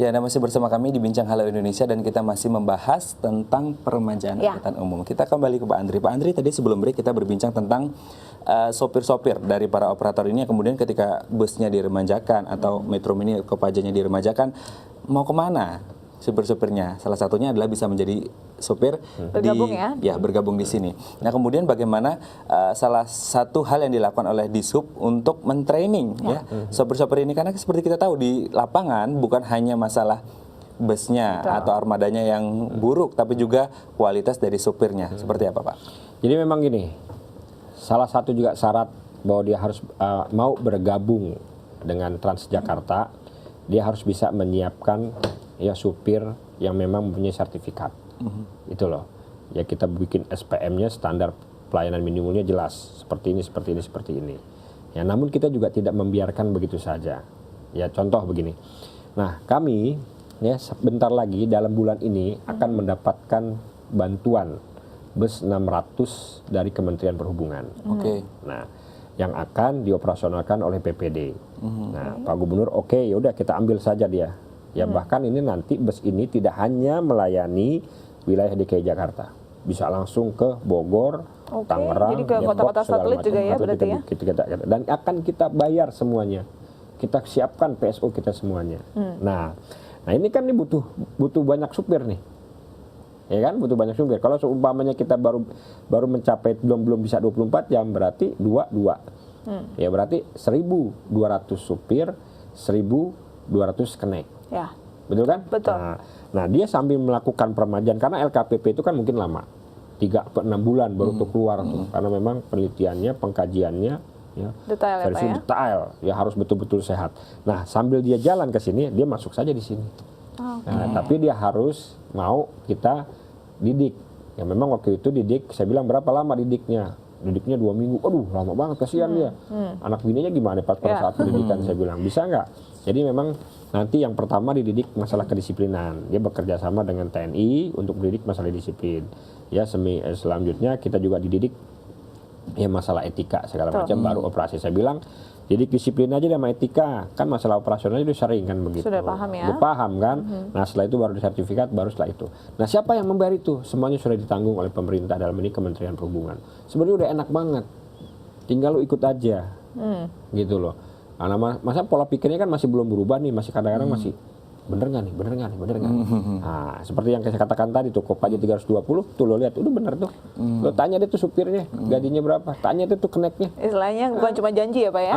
Ya, Anda masih bersama kami di Bincang Halo Indonesia dan kita masih membahas tentang permajaan angkutan umum. Kita kembali ke Pak Andri. Pak Andri, tadi sebelum break kita berbincang tentang sopir-sopir dari para operator ini yang kemudian ketika busnya diremajakan atau Metro Mini Kopajanya diremajakan, mau kemana sopir-sopirnya? Salah satunya adalah bisa menjadi sopir bergabung bergabung di sini. Nah, kemudian bagaimana salah satu hal yang dilakukan oleh Dishub untuk mentraining sopir-sopir ini, karena seperti kita tahu di lapangan bukan hanya masalah busnya atau armadanya yang buruk, tapi juga kualitas dari sopirnya. Seperti apa, Pak? Jadi memang gini, salah satu juga syarat bahwa dia harus mau bergabung dengan Transjakarta, dia harus bisa menyiapkan supir yang memang mempunyai sertifikat. Itu loh. Ya kita bikin SPM-nya, standar pelayanan minimumnya jelas, seperti ini, seperti ini, seperti ini. Ya, namun kita juga tidak membiarkan begitu saja. Ya, contoh begini. Nah, kami ya sebentar lagi dalam bulan ini akan mendapatkan bantuan bus 600 dari Kementerian Perhubungan. Nah, yang akan dioperasionalkan oleh PPD. Nah, Pak Gubernur ya udah kita ambil saja dia. Ya bahkan ini nanti bus ini tidak hanya melayani wilayah DKI Jakarta, bisa langsung ke Bogor, Tangerang, jadi ke kota-kota satelit juga ya berarti ya. Dan akan kita bayar semuanya, kita siapkan PSO kita semuanya. Nah ini kan butuh banyak supir nih, ya kan, butuh banyak supir. Kalau seumpamanya kita baru mencapai belum bisa 24 jam, berarti 2 ya berarti 1.200 supir, 1.200 kenek. Ya. Betul kan? Betul. Nah, dia sambil melakukan permajaan, karena LKPP itu kan mungkin lama, 3-6 bulan baru tuh keluar tuh, karena memang penelitiannya, pengkajiannya detail, ya harus betul-betul sehat. Nah, sambil dia jalan ke sini, dia masuk saja di sini. Nah, tapi dia harus mau kita didik. Ya memang waktu itu didik, saya bilang berapa lama didiknya? Didiknya 2 minggu. Aduh, lama banget, kasihan dia. Anak bininya gimana pada saat pendidikan? Saya bilang, bisa nggak? Jadi memang nanti yang pertama dididik masalah kedisiplinan. Dia bekerja sama dengan TNI untuk mendidik masalah disiplin. Ya, selanjutnya kita juga dididik ya masalah etika segala macam, baru operasi. Saya bilang didik disiplin aja sama etika, kan masalah operasional itu sering kan begitu. Sudah paham ya? Sudah paham kan? Nah setelah itu baru sertifikat, baru setelah itu. Nah siapa yang membayar itu? Semuanya sudah ditanggung oleh pemerintah, dalam ini Kementerian Perhubungan. Sebenarnya udah enak banget, tinggal lu ikut aja, gitu loh. Karena masa pola pikirnya kan masih belum berubah nih, masih kadang-kadang masih bener nggak nih. Nah, seperti yang saya katakan tadi tuh, Kopaja 320 tuh lo lihat, udah bener tuh. Lo tanya dia tuh supirnya, gajinya berapa? Tanya dia tuh keneknya. Istilahnya bukan cuma janji ya Pak ya.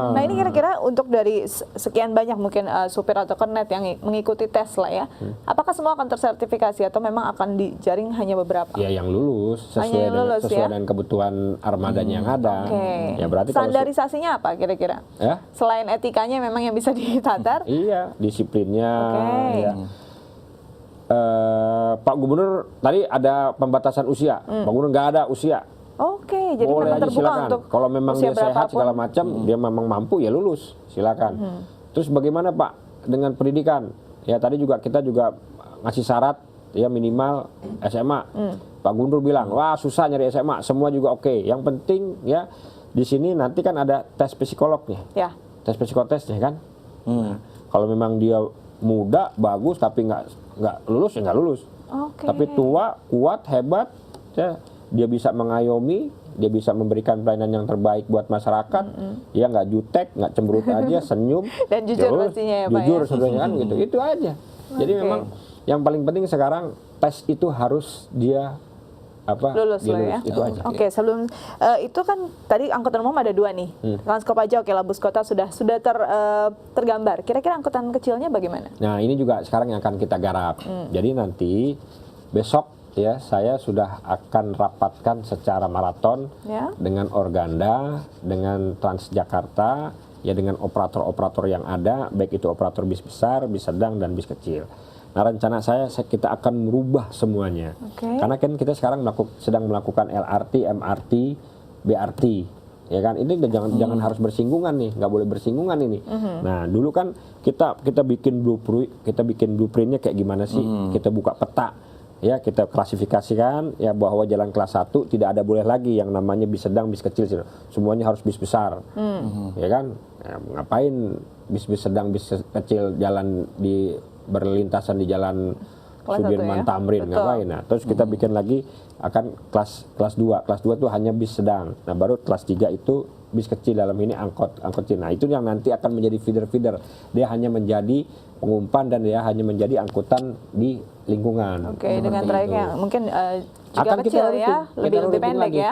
Nah ini kira-kira untuk dari sekian banyak mungkin supir atau kernet yang mengikuti tes lah ya, apakah semua akan tersertifikasi atau memang akan dijaring hanya beberapa? Ya yang lulus sesuai dengan kebutuhan armadanya yang ada. Ya berarti standarisasinya apa kira-kira? Ya? Selain etikanya memang yang bisa ditatar? Iya, disiplinnya. Ya. Pak Gubernur tadi ada pembatasan usia, Pak Gubernur nggak ada usia. Jadi boleh memang aja terbuka silakan. untuk kalau memang dia sehat segala macam, dia memang mampu ya lulus, silakan. Terus bagaimana Pak dengan pendidikan? Ya tadi kita juga ngasih syarat ya minimal SMA. Pak Gubernur bilang, wah susah nyari SMA, semua juga oke. Yang penting ya di sini nanti kan ada tes psikolognya, tes psikotesnya kan. Kalau memang dia muda, bagus, tapi nggak lulus ya nggak lulus. Tapi tua, kuat, hebat, ya, dia bisa mengayomi, dia bisa memberikan pelayanan yang terbaik buat masyarakat. Ya nggak jutek, nggak cemberut aja, senyum. Dan jujur pastinya ya Pak. Jujur sebenarnya kan gitu. Itu aja. Jadi memang yang paling penting sekarang tes itu harus dia lulus ya. Itu aja. Sebelum itu kan tadi angkutan umum ada 2 nih. Transkopaja lah, bus kota sudah tergambar. Kira-kira angkutan kecilnya bagaimana? Nah ini juga sekarang yang akan kita garap. Jadi nanti besok ya saya sudah akan rapatkan secara maraton dengan Organda, dengan Transjakarta, ya dengan operator-operator yang ada, baik itu operator bis besar, bis sedang, dan bis kecil. Nah rencana kita akan merubah semuanya. Karena kan kita sekarang sedang melakukan LRT, MRT, BRT, ya kan? Ini jangan harus bersinggungan nih, nggak boleh bersinggungan ini. Nah dulu kan kita bikin blueprintnya kayak gimana sih? Kita buka peta, ya kita klasifikasikan ya bahwa jalan kelas 1 tidak ada boleh lagi yang namanya bis sedang, bis kecil, semuanya harus bis besar, ya kan? Ngapain bis sedang, bis kecil jalan di berlintasan di jalan Kelas Sudirman 1 ya? Tamrin, Betul. ngapain? Nah, terus kita bikin lagi akan kelas 2. Kelas 2 itu hanya bis sedang. Nah, baru kelas 3 itu bis kecil, dalam ini angkot kecil. Nah, itu yang nanti akan menjadi feeder-feeder. Dia hanya menjadi pengumpan dan dia hanya menjadi angkutan di lingkungan. Oke, Seperti dengan trayek itu. yang mungkin juga Akan kita kecil routing, ya, kita lebih routing pendek lagi, ya.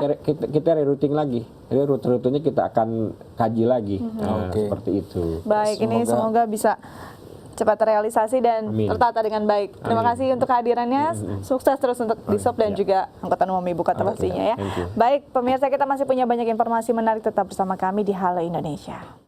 Kita rerouting lagi. Jadi rute-rutenya kita akan kaji lagi. Nah, Oke. seperti itu. Baik, ini semoga bisa cepat terrealisasi dan Amin. tertata dengan baik. Terima Amin. kasih untuk kehadirannya. Sukses terus untuk Disop dan Ya. juga angkutan umum Ibu Kota pastinya ya. Thank you. Baik, pemirsa, kita masih punya banyak informasi menarik, tetap bersama kami di Halo Indonesia.